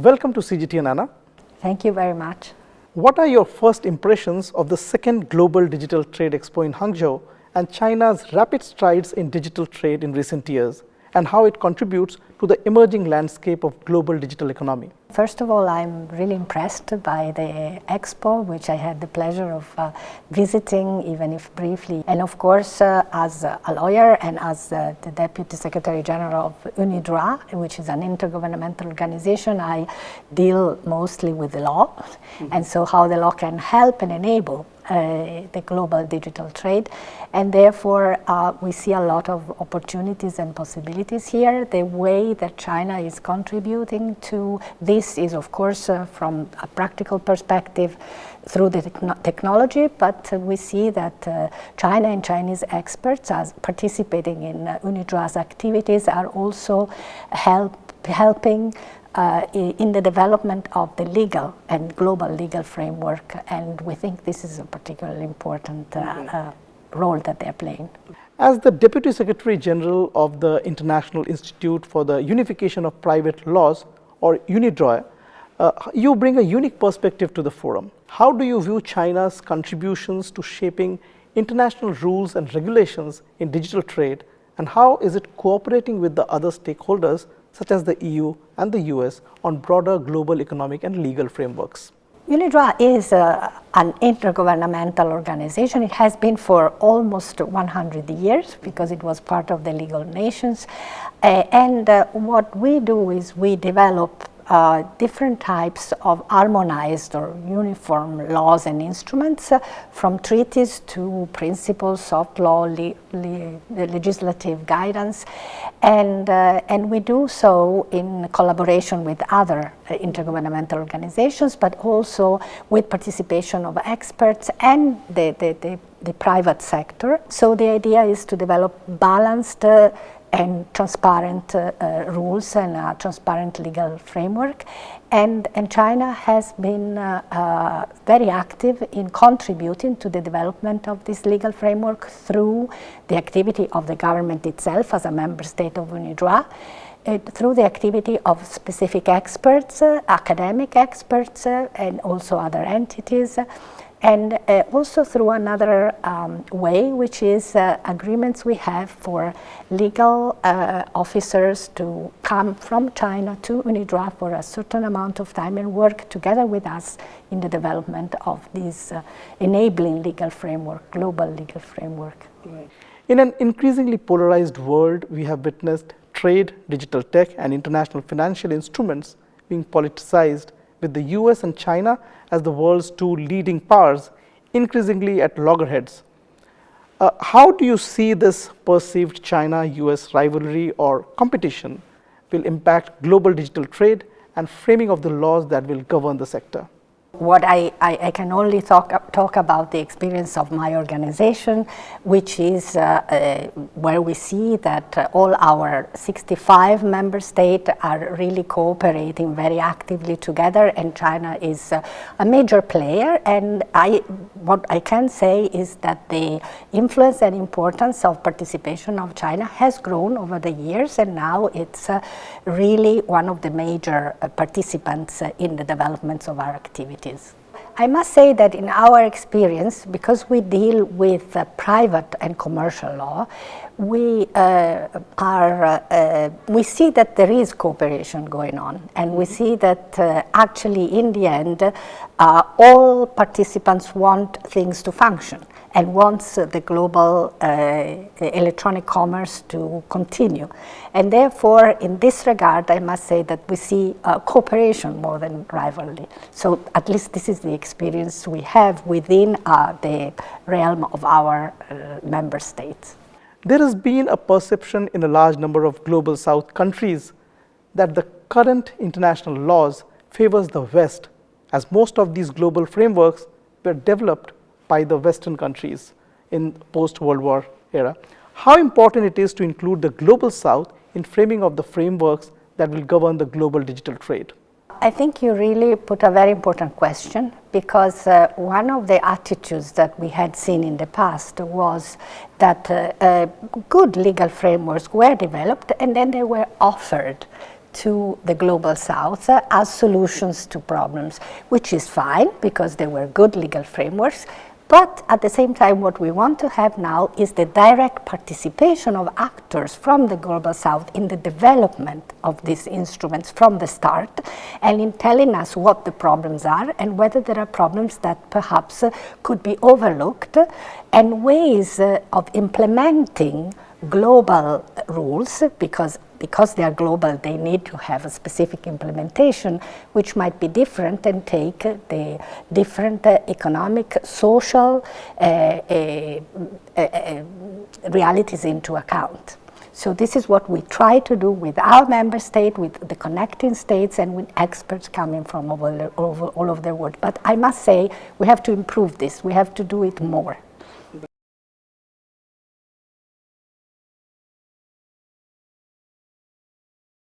Welcome to CGTN, Anna. Thank you very much. What are your first impressions of the second Global Digital Trade Expo in Hangzhou and China's rapid strides in digital trade in recent years, and how it contributes to the emerging landscape of global digital economy? First of all, I'm really impressed by the expo, which I had the pleasure of visiting, even if briefly. And of course, as a lawyer and as the Deputy Secretary General of UNIDROIT, which is an intergovernmental organization, I deal mostly with the law, and so how the law can help and enable the global digital trade, and therefore we see a lot of opportunities and possibilities here. The way that China is contributing to this is, of course, from a practical perspective through the technology, but we see that China and Chinese experts, as participating in UNIDROIT's activities, are also helping in the development of the legal and global legal framework, and we think this is a particularly important role that they're playing. As the Deputy Secretary General of the International Institute for the Unification of Private Laws, or UNIDROIT, you bring a unique perspective to the forum. How do you view China's contributions to shaping international rules and regulations in digital trade, and how is it cooperating with the other stakeholders such as the EU and the US on broader global economic and legal frameworks? UNIDROIT is an intergovernmental organization. It has been for almost 100 years because it was part of the League of Nations. And what we do is we develop different types of harmonized or uniform laws and instruments, from treaties to principles, soft law, legislative guidance, and we do so in collaboration with other intergovernmental organizations, but also with participation of experts and the private sector. So the idea is to develop balanced and transparent rules and a transparent legal framework. And China has been very active in contributing to the development of this legal framework through the activity of the government itself as a member state of UNIDROIT, through the activity of specific experts, academic experts, and also other entities, and also through another way, which is agreements we have for legal officers to come from China to UNIDROIT for a certain amount of time and work together with us in the development of this enabling legal framework, global legal framework. Right. In an increasingly polarized world, we have witnessed trade, digital tech, and international financial instruments being politicized, with the US and China as the world's two leading powers, increasingly at loggerheads. How do you see this perceived China-US rivalry or competition will impact global digital trade and framing of the laws that will govern the sector? What I can only talk about the experience of my organization, which is where we see that all our 65 member states are really cooperating very actively together, and China is a major player. And what I can say is that the influence and importance of participation of China has grown over the years, and now it's really one of the major participants in the developments of our activities. I must say that in our experience, because we deal with private and commercial law, we see that there is cooperation going on, and we see that actually in the end all participants want things to function and wants the global electronic commerce to continue. And therefore, in this regard, I must say that we see cooperation more than rivalry. So at least this is the experience we have within the realm of our member states. There has been a perception in a large number of global South countries that the current international laws favors the West, as most of these global frameworks were developed by the Western countries in post-World War era. How important it is to include the global South in framing of the frameworks that will govern the global digital trade? I think you really put a very important question, because one of the attitudes that we had seen in the past was that good legal frameworks were developed and then they were offered to the Global South as solutions to problems, which is fine because they were good legal frameworks. But at the same time, what we want to have now is the direct participation of actors from the Global South in the development of these instruments from the start, and in telling us what the problems are and whether there are problems that perhaps could be overlooked, and ways of implementing global rules, because they are global, they need to have a specific implementation, which might be different and take the different economic, social realities into account. So this is what we try to do with our member state, with the connecting states, and with experts coming from all over the world. But I must say, we have to improve this. We have to do it more.